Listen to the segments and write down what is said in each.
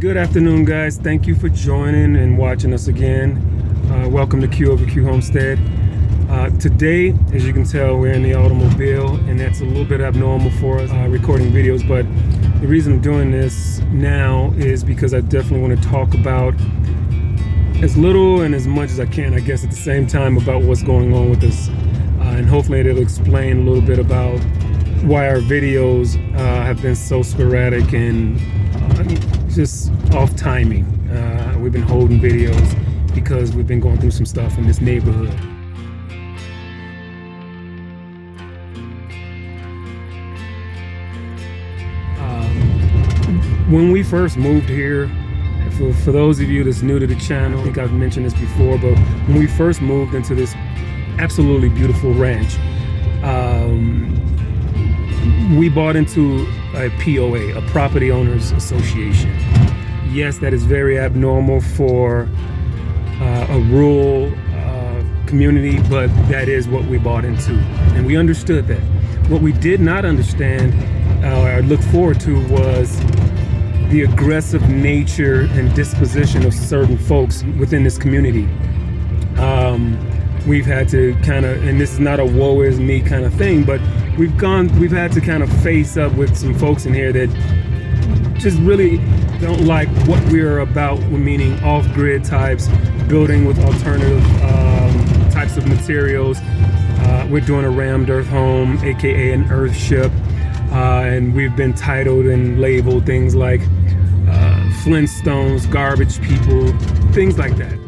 Good afternoon, guys. Thank you for joining and watching us again. Welcome to Q Homestead. Today, as you can tell, we're in the automobile, and that's a little bit abnormal for us recording videos, but the reason I'm doing this now is because I definitely want to talk about as little and as much as I can, I guess, at the same time about what's going on with us. And hopefully it'll explain a little bit about why our videos have been so sporadic and just off timing. We've been holding videos because we've been going through some stuff in this neighborhood. When we first moved here, for those of you that's new to the channel, I think I've mentioned this before, but when we first moved into this absolutely beautiful ranch, we bought into a POA, a Property Owners Association. Yes, that is very abnormal for a rural community, but that is what we bought into, and we understood that. What we did not understand or look forward to was the aggressive nature and disposition of certain folks within this community. We've had to kind of, and this is not a woe is me kind of thing, but we've had to kind of face up with some folks in here that just really don't like what we're about, meaning off-grid types, building with alternative types of materials. We're doing a rammed earth home, aka an earth ship, and we've been titled and labeled things like Flintstones, garbage people, things like that.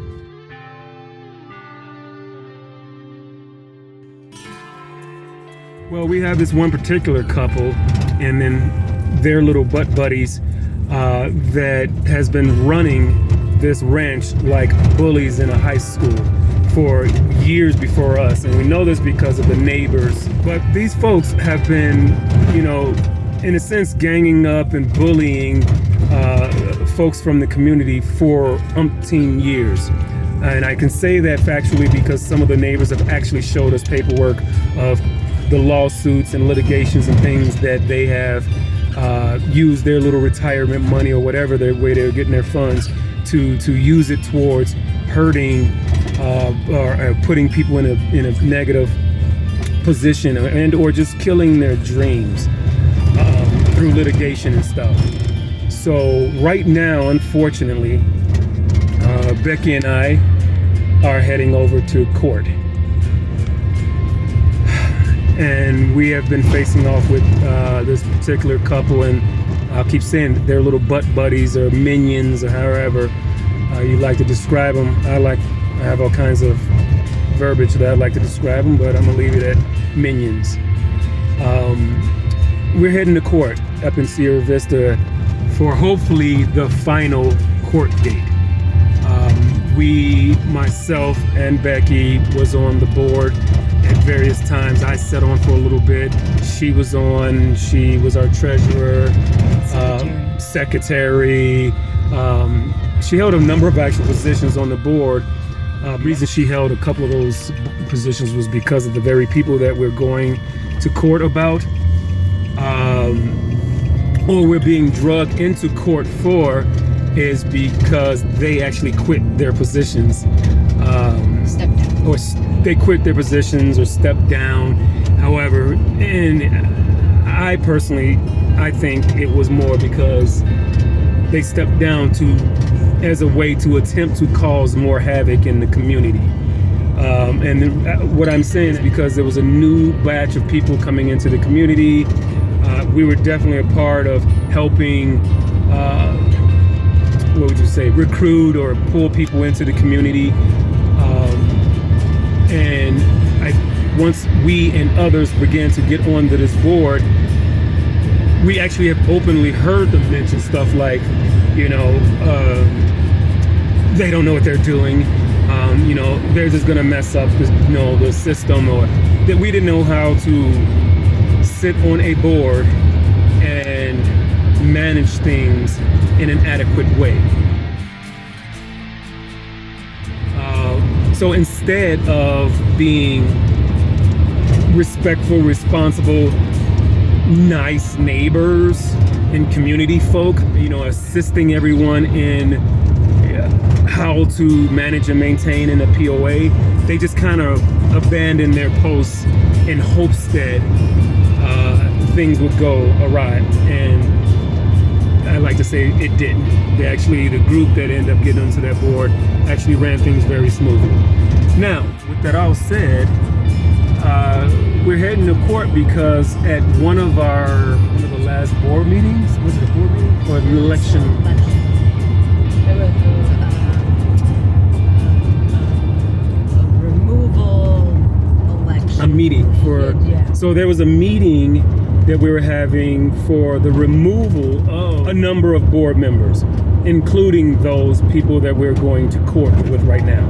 Well, we have this one particular couple and then their little butt buddies that has been running this ranch like bullies in a high school for years before us, and we know this because of the neighbors. But these folks have been, in a sense, ganging up and bullying folks from the community for umpteen years. And I can say that factually because some of the neighbors have actually showed us paperwork of the lawsuits and litigations and things that they have used their little retirement money or whatever their way they're getting their funds to use it towards hurting or putting people in a negative position and or just killing their dreams through litigation and stuff. So right now, unfortunately, Becky and I are heading over to court. And we have been facing off with this particular couple, and I'll keep saying they're little butt buddies or minions or however you like to describe them. I have all kinds of verbiage that I'd like to describe them, but I'm gonna leave it at minions. We're heading to court up in Sierra Vista for hopefully the final court date. Myself and Becky was on the board at various times. I sat on for a little bit. She was on. She was our treasurer, secretary. She held a number of actual positions on the board. The reason she held a couple of those positions was because of the very people that we're going to court about, or we're being drugged into court for, is because they actually quit their positions. Step down. Or they quit their positions or stepped down. However, and I personally, I think it was more because they stepped down as a way to attempt to cause more havoc in the community. And what I'm saying is because there was a new batch of people coming into the community. We were definitely a part of helping, what would you say, recruit or pull people into the community. And once we and others began to get onto this board, we actually have openly heard them mention stuff like, they don't know what they're doing. They're just gonna mess up the system, or that we didn't know how to sit on a board and manage things in an adequate way. So instead of being respectful, responsible, nice neighbors and community folk, assisting everyone in how to manage and maintain in a POA. They just kind of abandoned their posts in hopes that things would go awry, and I like to say it didn't. The group that ended up getting onto that board actually ran things very smoothly. Now, with that all said, we're heading to court because at one of the last board meetings, was it a board meeting or an election? There was a removal election. A meeting for. Yeah. So there was a meeting that we were having for the removal of a number of board members, including those people that we're going to court with right now.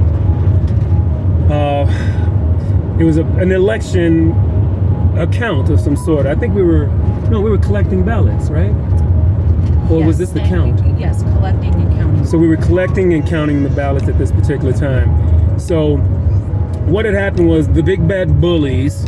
It was an election account of some sort. I think we were collecting ballots, right? Or Yes, was this the count? Yes, collecting and counting. So we were collecting and counting the ballots at this particular time. So what had happened was the big bad bullies,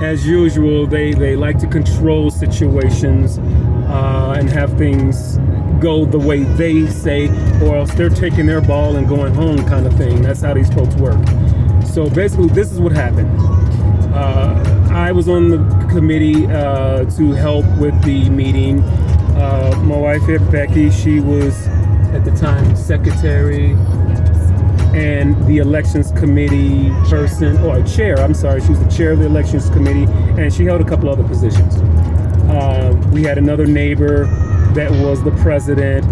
as usual, they like to control situations and have things go the way they say, or else they're taking their ball and going home kind of thing. That's how these folks work. So basically, this is what happened. I was on the committee to help with the meeting. My wife here, Becky, she was at the time secretary and the elections committee person, or chair, I'm sorry, she was the chair of the elections committee, and she held a couple other positions. We had another neighbor that was the president,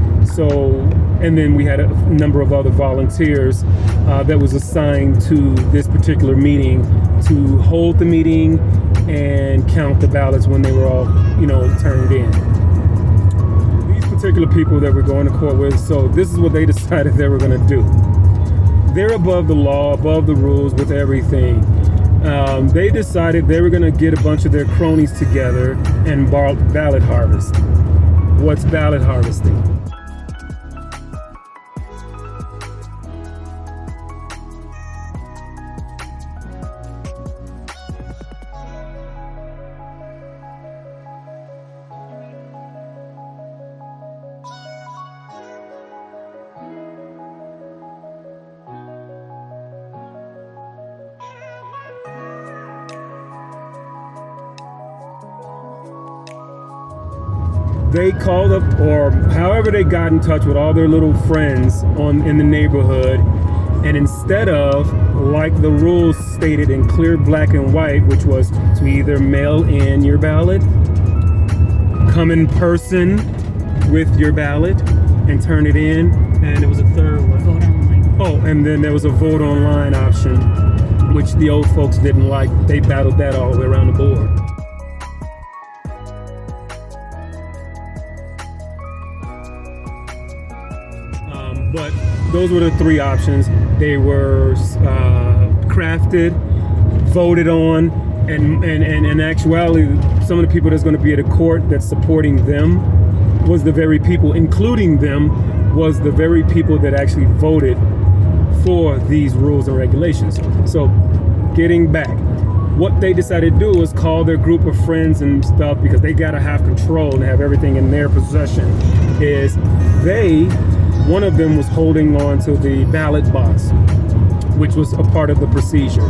and then we had a number of other volunteers that was assigned to this particular meeting to hold the meeting and count the ballots when they were all, turned in. These particular people that we're going to court with, so this is what they decided they were going to do. They're above the law, above the rules with everything. They decided they were going to get a bunch of their cronies together and ballot harvest. What's ballot harvesting? They called up, or however they got in touch with all their little friends in the neighborhood, and instead of, like the rules stated in clear black and white, which was to either mail in your ballot, come in person with your ballot and turn it in, and there was a third one. Vote online. Oh, and then there was a vote online option, which the old folks didn't like. They battled that all the way around the board. But those were the three options. They were crafted, voted on, and in actuality, some of the people that's going to be at a court that's supporting them was the very people, including them, was the very people that actually voted for these rules and regulations. So getting back, what they decided to do was call their group of friends and stuff, because they got to have control and have everything in their possession, one of them was holding on to the ballot box, which was a part of the procedure.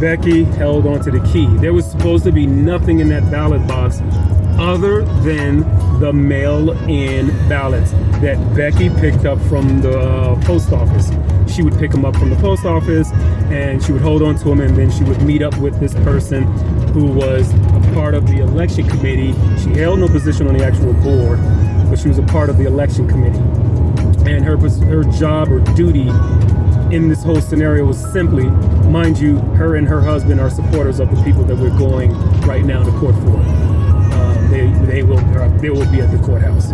Becky held onto the key. There was supposed to be nothing in that ballot box other than the mail-in ballots that Becky picked up from the post office. She would pick them up from the post office and she would hold on to them, and then she would meet up with this person who was a part of the election committee. She held no position on the actual board, but she was a part of the election committee. And her job or duty in this whole scenario was simply, mind you, her and her husband are supporters of the people that we're going right now to court for. They will be at the courthouse.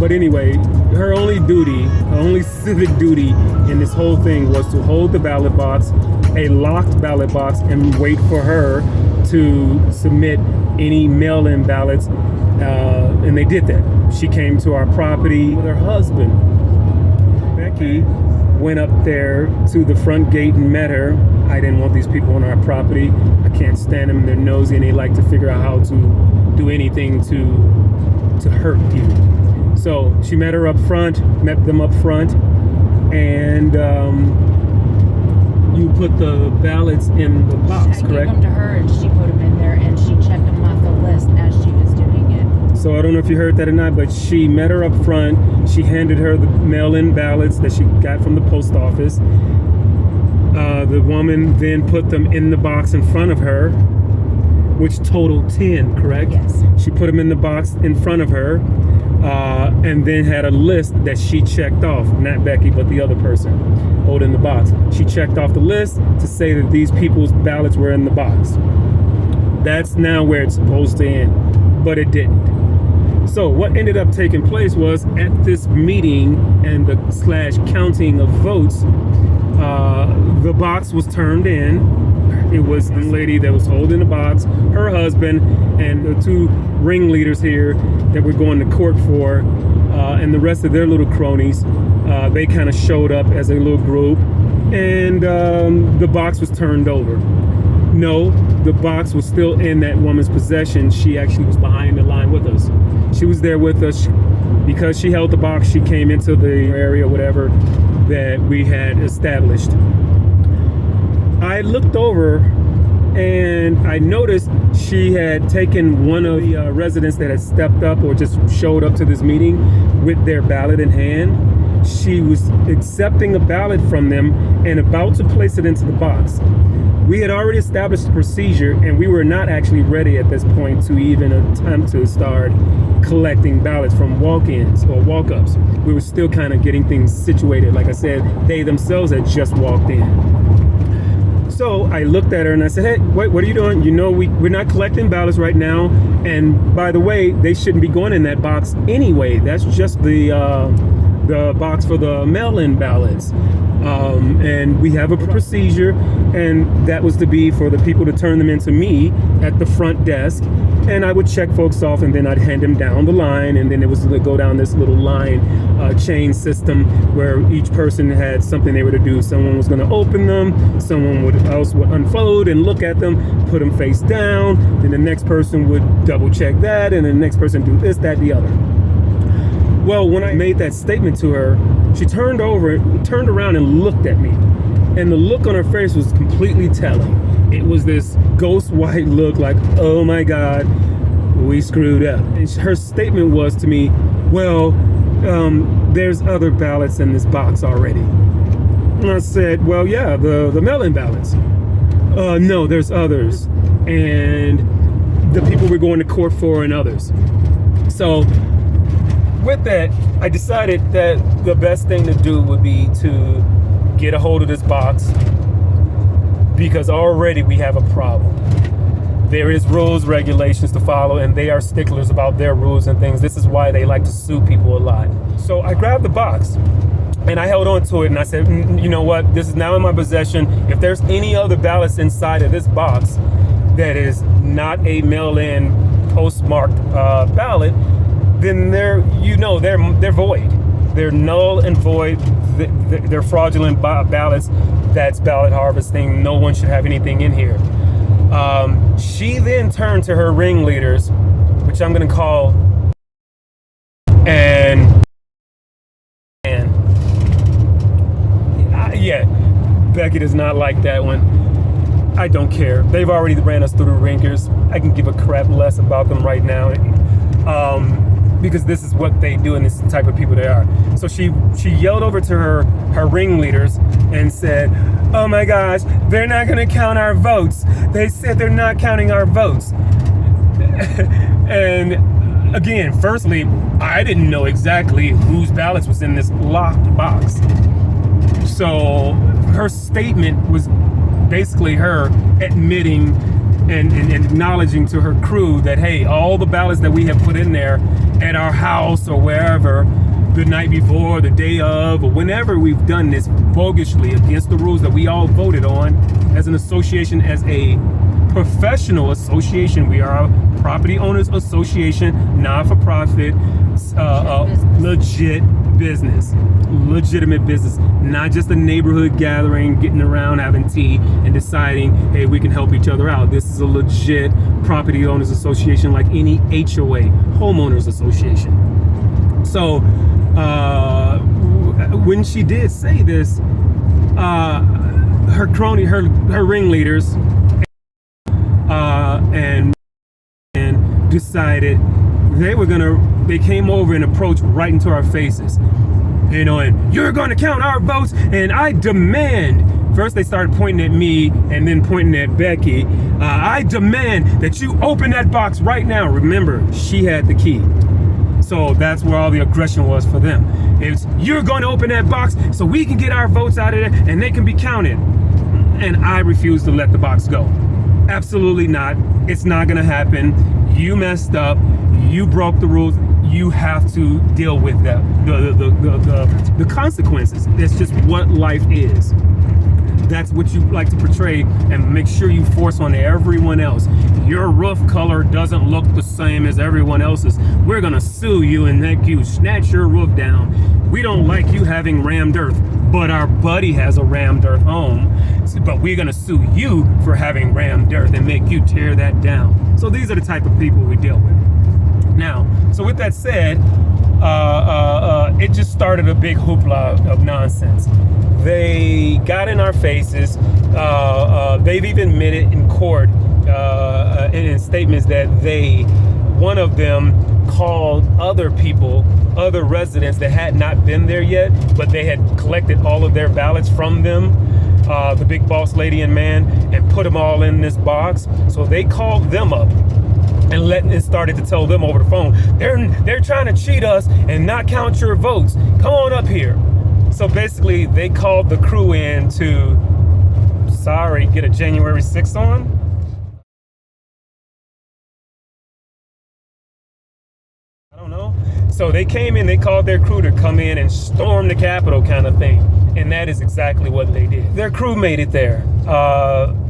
But anyway, her only civic duty in this whole thing was to hold the ballot box, a locked ballot box, and wait for her to submit any mail-in ballots. And they did that. She came to our property with her husband. Becky went up there to the front gate and met her. I didn't want these people on our property. I can't stand them. They're nosy and they like to figure out how to do anything to to hurt you. So she met them up front, and you put the ballots in the box, I correct? gave them to her, and she put them in there, and she checked them off the list as she was doing it. So I don't know if you heard that or not, but she met her up front. She handed her the mail-in ballots that she got from the post office. The woman then put them in the box in front of her, which totaled 10, correct? Yes. She put them in the box in front of her, and then had a list that she checked off, not Becky, but the other person holding the box. She checked off the list to say that these people's ballots were in the box. That's now where it's supposed to end, but it didn't. So what ended up taking place was at this meeting and the / counting of votes, the box was turned in. It was the lady that was holding the box, her husband, and the 2 ringleaders here that we're going to court for, and the rest of their little cronies. They kind of showed up as a little group, and the box was turned over. No, the box was still in that woman's possession. She actually was behind the line with us. She was there with us because she held the box. She came into the area, whatever, that we had established. I looked over and I noticed she had taken one of the residents that had stepped up or just showed up to this meeting with their ballot in hand. She was accepting a ballot from them and about to place it into the box. We had already established the procedure, and we were not actually ready at this point to even attempt to start collecting ballots from walk-ins or walk-ups. We were still kind of getting things situated. Like I said, they themselves had just walked in. So I looked at her and I said, hey, wait, what are you doing? You know, we're not collecting ballots right now. And by the way, they shouldn't be going in that box anyway. That's just the box for the mail-in ballots. And we have a procedure, and that was to be for the people to turn them into me at the front desk, and I would check folks off, and then I'd hand them down the line, and then it was to go down this little line chain system where each person had something they were to do. Someone was going to open them, someone else would unfold and look at them, put them face down, then the next person would double check that, and the next person do this, that, the other. Well, when I made that statement to her, she turned around and looked at me. And the look on her face was completely telling. It was this ghost white look like, oh my God, we screwed up. And her statement was to me, well, there's other ballots in this box already. And I said, well, yeah, the mail-in ballots. No, there's others. And the people we're going to court for and others. So with that, I decided that the best thing to do would be to get a hold of this box, because already we have a problem. There is rules, regulations to follow, and they are sticklers about their rules and things. This is why they like to sue people a lot. So I grabbed the box and I held on to it and I said, you know what? This is now in my possession. If there's any other ballots inside of this box that is not a mail-in postmarked ballot, then they're void. They're null and void. They're fraudulent ballots. That's ballot harvesting. No one should have anything in here. She then turned to her ringleaders, which I'm going to call, and yeah, Becky does not like that one. I don't care. They've already ran us through the ringers. I can give a crap less about them right now. Because this is what they do and this is the type of people they are. So she yelled over to her ringleaders and said, oh my gosh, they're not going to count our votes. They said they're not counting our votes. And again, firstly, I didn't know exactly whose ballots was in this locked box. So her statement was basically her admitting and acknowledging to her crew that, hey, all the ballots that we have put in there at our house or wherever the night before, the day of, or whenever we've done this bogusly against the rules that we all voted on as an association, as a professional association. We are a property owners association, not for profit, legit business, not just a neighborhood gathering, getting around, having tea, and deciding, hey, we can help each other out. This is a legit property owners association, like any HOA, homeowners association. So when she did say this, her crony, her ringleaders, and decided they came over and approached right into our faces, and you're gonna count our votes, and I demand. First they started pointing at me and then pointing at Becky. I demand that you open that box right now. Remember, she had the key. So that's where all the aggression was for them. It's, you're going to open that box so we can get our votes out of there and they can be counted. And I refuse to let the box go. Absolutely not. It's not going to happen. You messed up. You broke the rules. You have to deal with that. The consequences. That's just what life is. That's what you like to portray and make sure you force on everyone else. Your roof color doesn't look the same as everyone else's. We're gonna sue you and make you snatch your roof down. We don't like you having rammed earth, but our buddy has a rammed earth home. But we're gonna sue you for having rammed earth and make you tear that down. So these are the type of people we deal with. Now, so with that said, it just started a big hoopla of nonsense. They got in our faces. They've even admitted in court, in statements, that one of them called other people, other residents that had not been there yet, but they had collected all of their ballots from them, the big boss lady and man, and put them all in this box. So they called them up and started to tell them over the phone, they're trying to cheat us and not count your votes. Come on up here. So basically, they called the crew in to, get a January 6th on. I don't know. So they came in, they called their crew to come in and storm the Capitol kind of thing. And that is exactly what they did. Their crew made it there.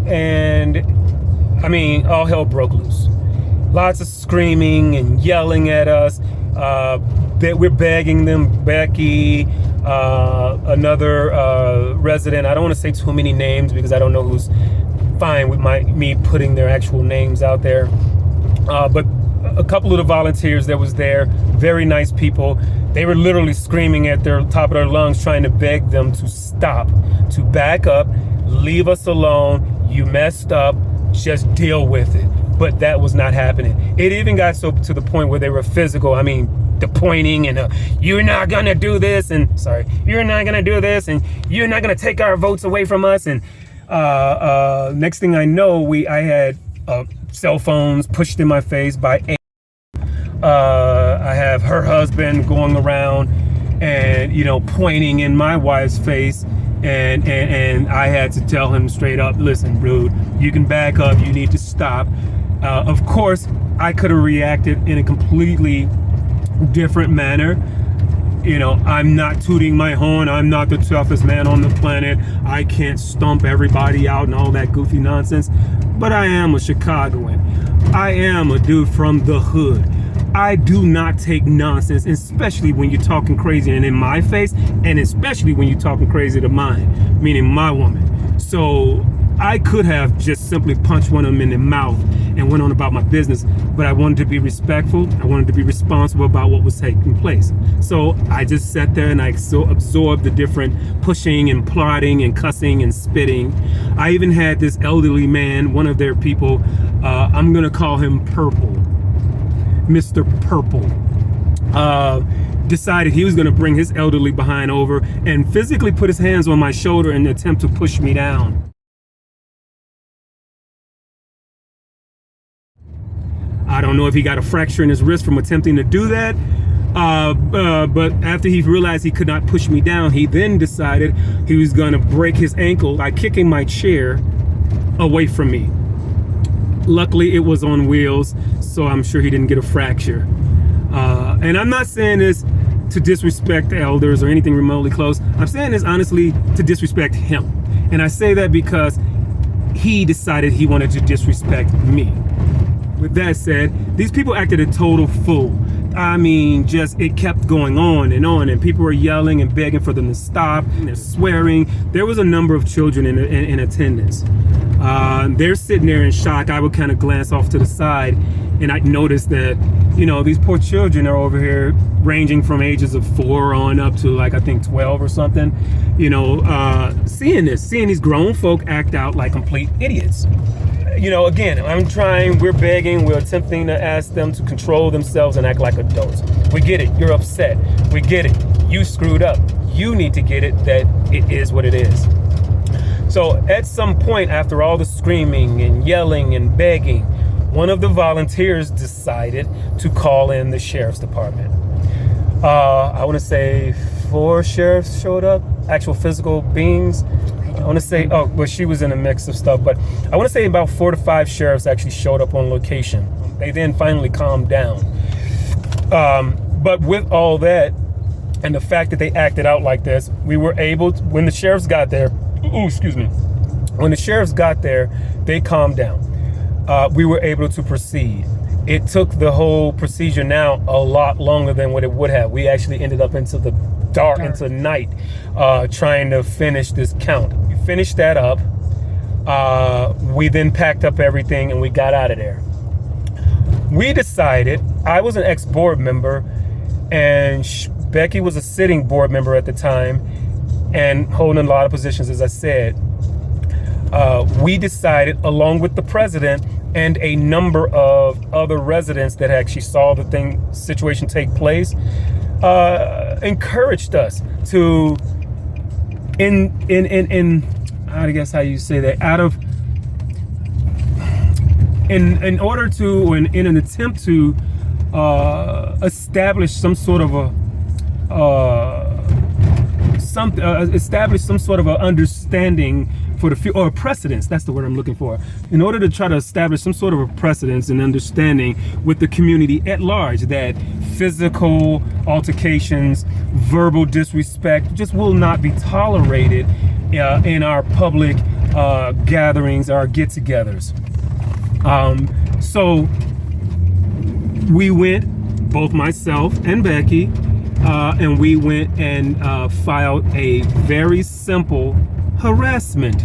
And I mean, all hell broke loose. Lots of screaming and yelling at us. That we're begging them, Becky, another resident. I don't want to say too many names because I don't know who's fine with me putting their actual names out there. But a couple of the volunteers that was there, very nice people. They were literally screaming at their top of their lungs, trying to beg them to stop, to back up, leave us alone. You messed up, just deal with it. But that was not happening. It even got to the point where they were physical. I mean, the pointing and you're not gonna do this, and you're not gonna do this, and you're not gonna take our votes away from us. And next thing I know, I had cell phones pushed in my face by I have her husband going around and pointing in my wife's face, and I had to tell him straight up, listen, dude, you can back up, you need to stop. Of course, I could have reacted in a completely different manner. I'm not tooting my horn. I'm not the toughest man on the planet. I can't stomp everybody out and all that goofy nonsense. But I am a Chicagoan. I am a dude from the hood. I do not take nonsense, especially when you're talking crazy and in my face, and especially when you're talking crazy to mine, meaning my woman. So I could have just simply punched one of them in the mouth and went on about my business, but I wanted to be respectful. I wanted to be responsible about what was taking place. So I just sat there and I absorbed the different pushing and plotting and cussing and spitting. I even had this elderly man, one of their people, I'm gonna call him Purple, Mr. Purple, decided he was gonna bring his elderly behind over and physically put his hands on my shoulder in an attempt to push me down. I don't know if he got a fracture in his wrist from attempting to do that, but after he realized he could not push me down, he then decided he was gonna break his ankle by kicking my chair away from me. Luckily, it was on wheels, so I'm sure he didn't get a fracture. And I'm not saying this to disrespect elders or anything remotely close. I'm saying this honestly to disrespect him. And I say that because he decided he wanted to disrespect me. With that said, these people acted a total fool. I mean, just it kept going on, and people were yelling and begging for them to stop, and they're swearing. There was a number of children in attendance. They're sitting there in shock. I would kind of glance off to the side, and I noticed that, you know, these poor children are over here ranging from ages of 4 on up to, like, I think 12 or something, you know, seeing these grown folk act out like complete idiots. You know, again, we're begging, we're attempting to ask them to control themselves and act like adults. We get it, you're upset. We get it, you screwed up. You need to get it that it is what it is. So at some point, after all the screaming and yelling and begging, one of the volunteers decided to call in the sheriff's department. I want to say 4 sheriffs showed up, actual physical beings. I want to say, oh, well, she was in a mix of stuff, but I want to say about 4 to 5 sheriffs actually showed up on location. They then finally calmed down. But with all that, and the fact that they acted out like this, we were able to, when the sheriffs got there, when the sheriffs got there, they calmed down. We were able to proceed. It took the whole procedure now a lot longer than what it would have. We actually ended up into the dark, into night, trying to finish this count. We finished that up. We then packed up everything and we got out of there. We decided, I was an ex-board member, and Becky was a sitting board member at the time and holding a lot of positions, as I said. We decided, along with the president and a number of other residents that actually saw the situation take place, encouraged us to, I guess how you say that, in order to, in an attempt to establish some sort of a understanding for the future, or precedence, that's the word I'm looking for, in order to try to establish some sort of a precedence and understanding with the community at large that physical altercations, verbal disrespect just will not be tolerated in our public gatherings, our get-togethers. So we went, both myself and Becky, and we went and filed a very simple harassment,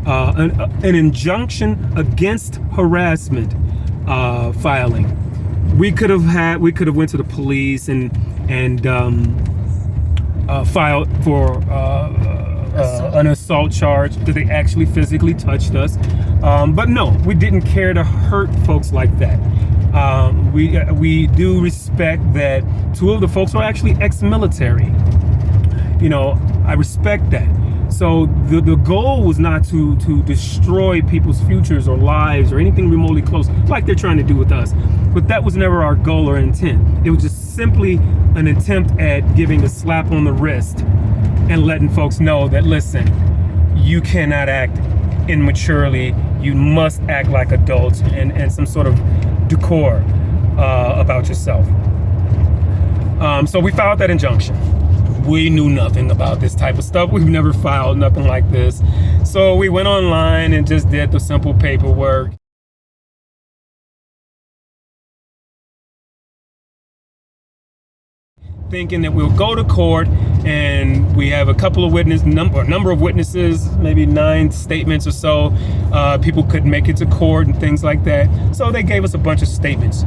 an injunction against harassment filing. We could have went to the police and filed for an assault charge that they actually physically touched us, but no, we didn't care to hurt folks like that. We do respect that 2 of the folks are actually ex-military. You know, I respect that. So the goal was not to destroy people's futures or lives or anything remotely close like they're trying to do with us. But that was never our goal or intent. It was just simply an attempt at giving a slap on the wrist and letting folks know that, listen, you cannot act immaturely. You must act like adults and some sort of decor about yourself. So we filed that injunction. We knew nothing about this type of stuff. We've never filed nothing like this. So we went online and just did the simple paperwork. Thinking that we'll go to court and we have a couple of number of witnesses, maybe 9 statements or so. People could make it to court and things like that. So they gave us a bunch of statements,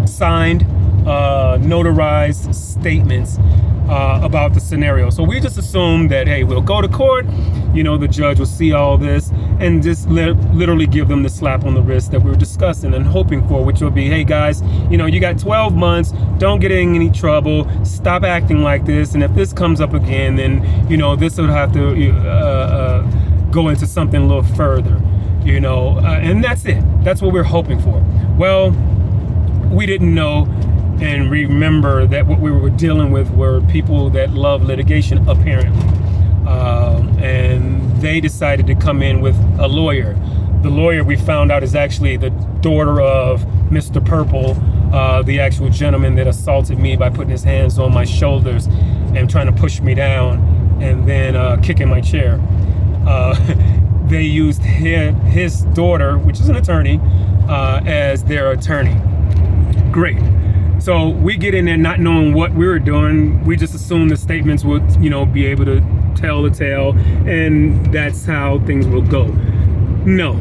signed, notarized statements about the scenario. So we just assumed that, hey, we'll go to court, you know, the judge will see all this and just literally give them the slap on the wrist that we were discussing and hoping for, which will be, hey guys, you know, you got 12 months, don't get in any trouble, stop acting like this, and if this comes up again, then, you know, this would have to go into something a little further, you know, and that's it. That's what we're hoping for. Well, we didn't know and remember that what we were dealing with were people that love litigation, apparently. And they decided to come in with a lawyer. The lawyer, we found out, is actually the daughter of Mr. Purple, the actual gentleman that assaulted me by putting his hands on my shoulders and trying to push me down and then kicking my chair. They used his daughter, which is an attorney, as their attorney. Great. So we get in there not knowing what we were doing. We just assumed the statements would, be able to tell the tale, and that's how things will go. No.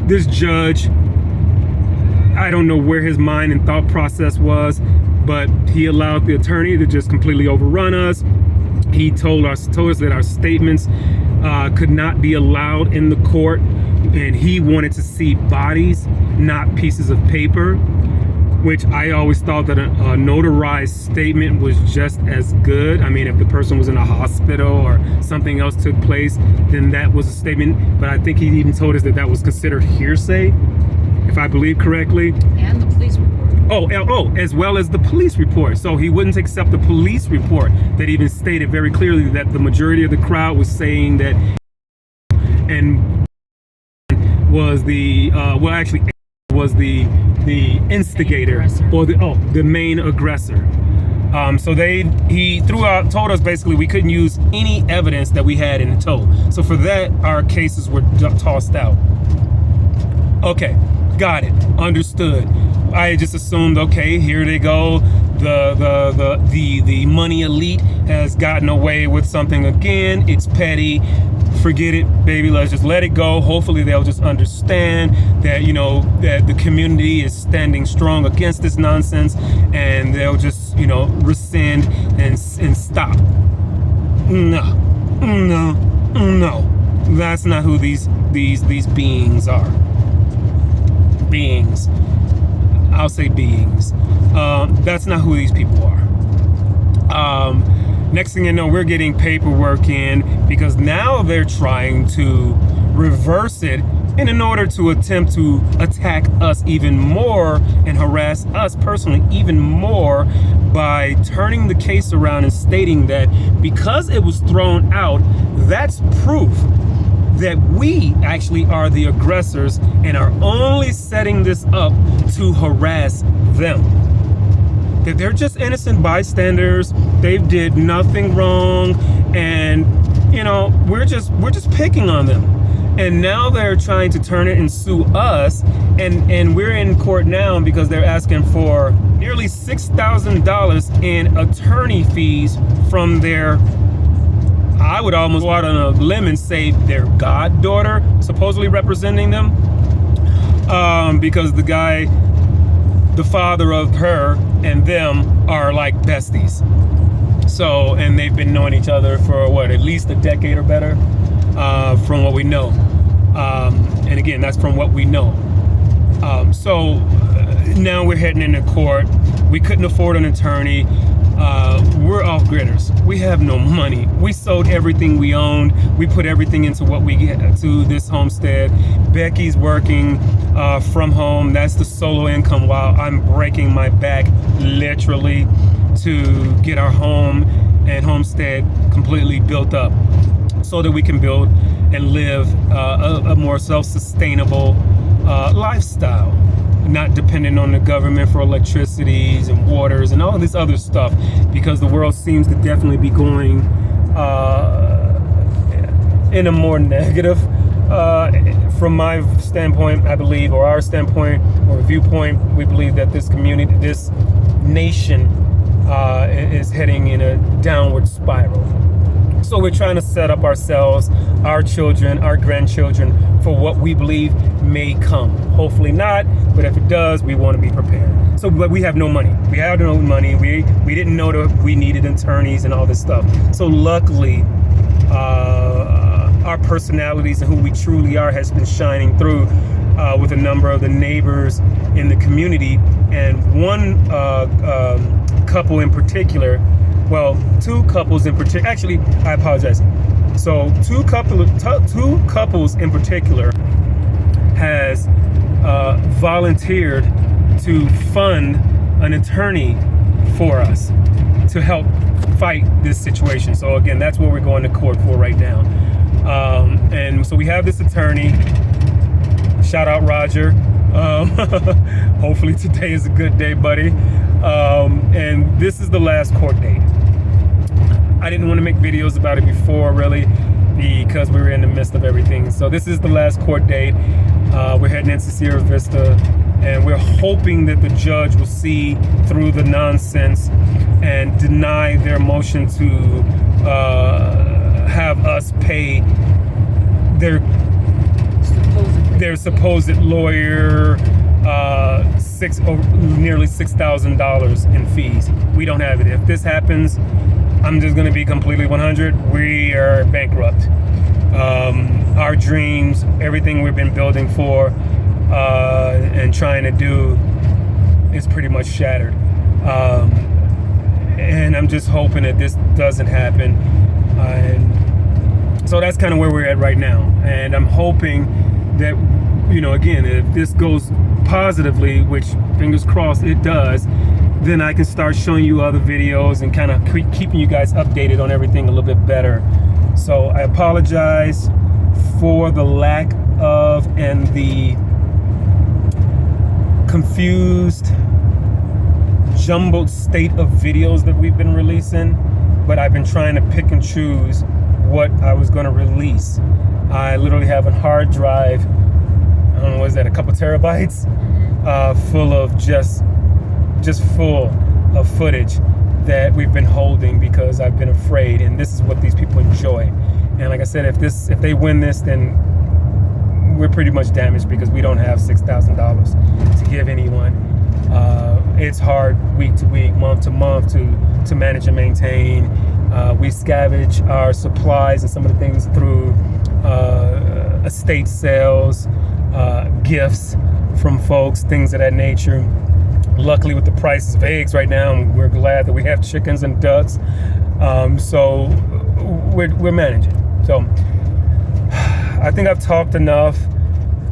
This judge, I don't know where his mind and thought process was, but he allowed the attorney to just completely overrun us. He told us that our statements could not be allowed in the court, and he wanted to see bodies, not pieces of paper, which I always thought that a notarized statement was just as good. I mean, if the person was in a hospital or something else took place, then that was a statement. But I think he even told us that that was considered hearsay, if I believe correctly. And the police report. Oh, as well as the police report. So he wouldn't accept the police report that even stated very clearly that the majority of the crowd was saying that, and was the was the instigator or the main aggressor. So he told us basically we couldn't use any evidence that we had in the tow. So for that, our cases were tossed out. Okay, got it, understood. I just assumed, okay, here they go. The money elite has gotten away with something again. It's petty. Forget it, baby. Let's just let it go. Hopefully they'll just understand that, that the community is standing strong against this nonsense, and they'll just, rescind and stop. No. That's not who these beings are. Beings. I'll say beings. That's not who these people are. Next thing you know, we're getting paperwork in because now they're trying to reverse it in order to attempt to attack us even more and harass us personally even more by turning the case around and stating that because it was thrown out, that's proof that we actually are the aggressors and are only setting this up to harass them. That they're just innocent bystanders. They did nothing wrong, and we're just picking on them. And now they're trying to turn it and sue us, and we're in court now because they're asking for nearly $6,000 in attorney fees from their, I would almost go out on a limb and say, their goddaughter supposedly representing them, because the father of her and them are like besties. So, and they've been knowing each other for at least a decade or better, from what we know. And again, that's from what we know. So now we're heading into court. We couldn't afford an attorney. We're off-gridders. We have no money. We sold everything we owned. We put everything into what we get to this homestead. Becky's working from home. That's the solo income while I'm breaking my back literally to get our home and homestead completely built up so that we can build and live a more self-sustainable lifestyle, not dependent on the government for electricities and waters and all this other stuff, because the world seems to definitely be going in a more negative, from my standpoint, I believe, or our standpoint or viewpoint, we believe that this community, this nation is heading in a downward spiral. So we're trying to set up ourselves, our children, our grandchildren for what we believe may come. Hopefully not, but if it does, we want to be prepared. So, but we have no money. We have no money. We didn't know that we needed attorneys and all this stuff. So luckily, our personalities and who we truly are has been shining through with a number of the neighbors in the community, and one couple in particular. Well, two couples in particular. Actually, I apologize. So two couples in particular has volunteered to fund an attorney for us to help fight this situation. So again, that's what we're going to court for right now. And so we have this attorney. Shout out Roger. Hopefully today is a good day, buddy. And this is the last court date. I didn't want to make videos about it before, really, because we were in the midst of everything. So this is the last court date. We're heading into Sierra Vista and we're hoping that the judge will see through the nonsense and deny their motion to have us pay their supposed lawyer nearly $6,000 in fees. We don't have it. If this happens, I'm just going to be completely 100. We are bankrupt. Our dreams, everything we've been building for and trying to do is pretty much shattered. And I'm just hoping that this doesn't happen. And so that's kind of where we're at right now. And I'm hoping that, you know, again, if this goes positively, which fingers crossed it does, then I can start showing you other videos and kind of keeping you guys updated on everything a little bit better. So I apologize for the lack of and the confused, jumbled state of videos that we've been releasing, but I've been trying to pick and choose what I was going to release. I literally have a hard drive, I don't know, what is that, a couple terabytes, full of just full of footage that we've been holding because I've been afraid, and this is what these people enjoy. And like I said, if they win this, then we're pretty much damaged because we don't have $6,000 to give anyone. It's hard week to week, month to month to manage and maintain. We scavenge our supplies and some of the things through estate sales, gifts from folks, things of that nature. Luckily, with the prices of eggs right now, we're glad that we have chickens and ducks. So we're managing. So I think I've talked enough.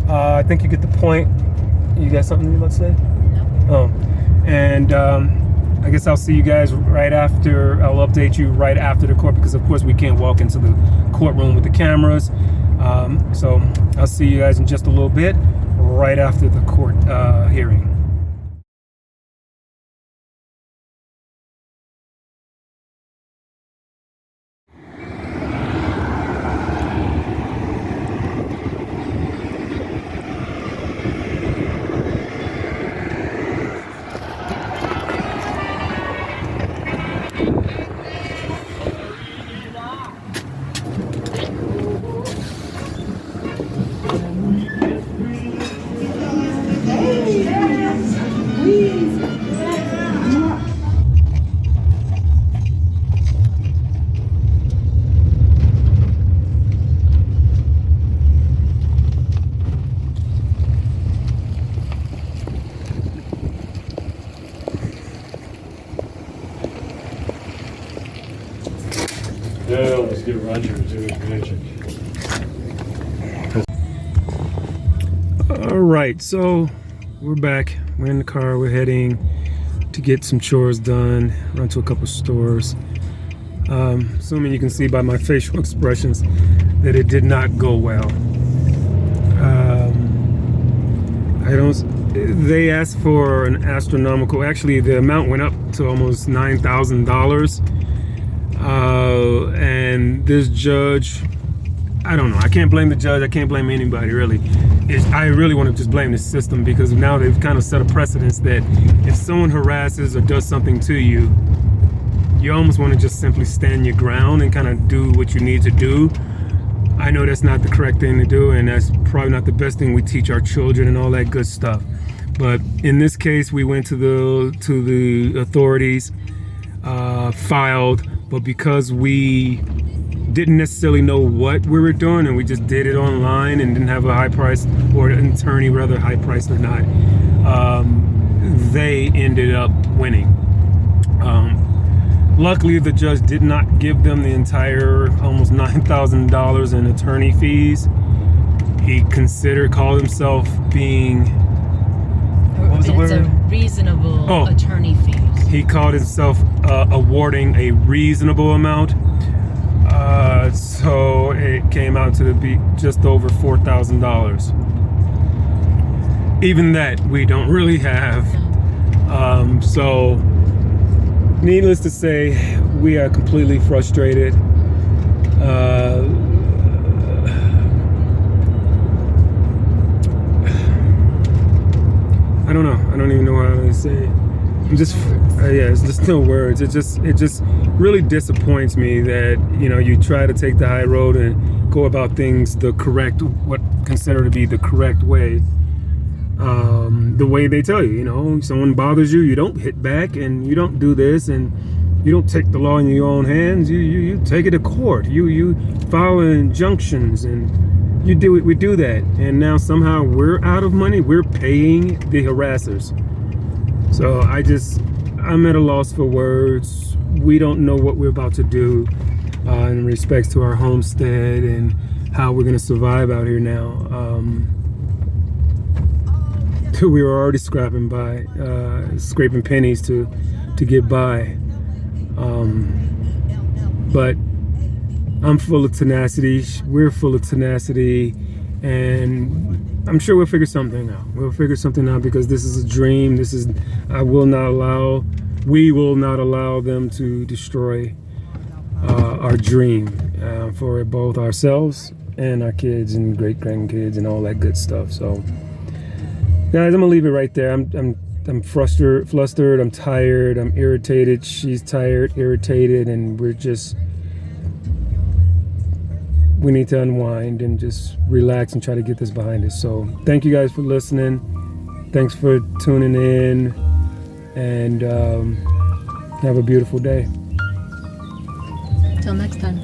I think you get the point. You got something you'd like to say? No. Oh, and I guess I'll see you guys right after. I'll update you right after the court because, of course, we can't walk into the courtroom with the cameras. So I'll see you guys in just a little bit, right after the court hearing. Yeah, let's get Roger to do his magic. All right, so we're back. We're in the car. We're heading to get some chores done, run to a couple stores. Assuming you can see by my facial expressions that it did not go well. They asked for an astronomical, actually the amount went up to almost $9,000. And this judge, I don't know, I can't blame the judge, I can't blame anybody really. I really want to just blame the system because now they've kind of set a precedence that if someone harasses or does something to you, you almost want to just simply stand your ground and kind of do what you need to do. I know that's not the correct thing to do, and that's probably not the best thing we teach our children and all that good stuff. But in this case, we went to the authorities, filed, but because we didn't necessarily know what we were doing and we just did it online and didn't have a high price, or an attorney rather, high price or not, they ended up winning. Luckily, the judge did not give them the entire almost $9,000 in attorney fees. He called himself being, what was the word? It's a reasonable attorney fees. He called himself awarding a reasonable amount. So it came out to be just over $4,000. Even that we don't really have. So needless to say, we are completely frustrated. how do I say? I'm just yeah, it's just no words. It just really disappoints me that you try to take the high road and go about things the correct, what considered to be the correct way. The way they tell you, someone bothers you, you don't hit back, and you don't do this, and you don't take the law in your own hands. You take it to court. You file injunctions, and we do that. And now somehow we're out of money. We're paying the harassers. So I'm at a loss for words. We don't know what we're about to do in respects to our homestead and how we're going to survive out here now. We were already scraping pennies to get by. But I'm full of tenacity. We're full of tenacity, and I'm sure we'll figure something out. We'll figure something out because this is a dream. We will not allow them to destroy our dream for both ourselves and our kids and great grandkids and all that good stuff. So, guys, I'm gonna leave it right there. I'm flustered, I'm tired, I'm irritated. She's tired, irritated, and we need to unwind and just relax and try to get this behind us. So thank you guys for listening. Thanks for tuning in, and have a beautiful day. Till next time.